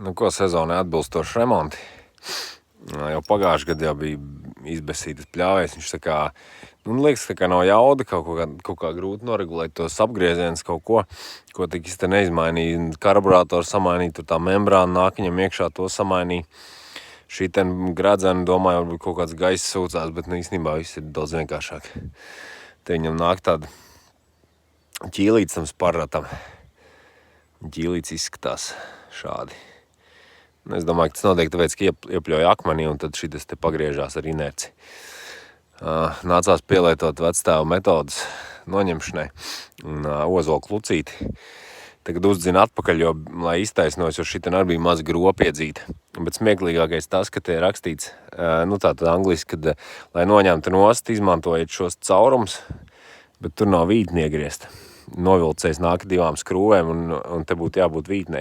Nu, ko sezonai atbilstoši remonti. Jau pagājuši gadu jau bija izbesītas pļāvēs. Viņš tā kā, liekas, tā kā nav jauda kaut kā grūti noregulēt tos apgriezienus kaut ko tik īsti neizmainīja. Karburātoru samainīja, tur tā membrāna nāk viņam iekšā, to samainīja. Šī ten gradzena, domāju, varbūt kaut kāds gaiss sūcās, bet īstenībā viss ir daudz vienkāršāk. Te viņam nāk tāda ķīlīts tam sparratam. Ķīlīts izskatās šādi. Es domāju, ka tas notiek tāpēc, ka iepļauja akmenī un tad šitas te pagriežās ar inerci. Nācās pielietot vecstāvu metodas noņemšanai un ozolu klucīti. Tagad uzdzina atpakaļ, lai iztaisnos, jo šitien arī bija maz gropa iedzīta. Bet smieklīgākais tas, ka te ir rakstīts, tātad angliski, kad, lai noņemtu nost, izmantojiet šos caurums, bet tur nav vītni iegriezt. Novilcējs nāk 2 skrūvēm un te būtu jābūt vītnei.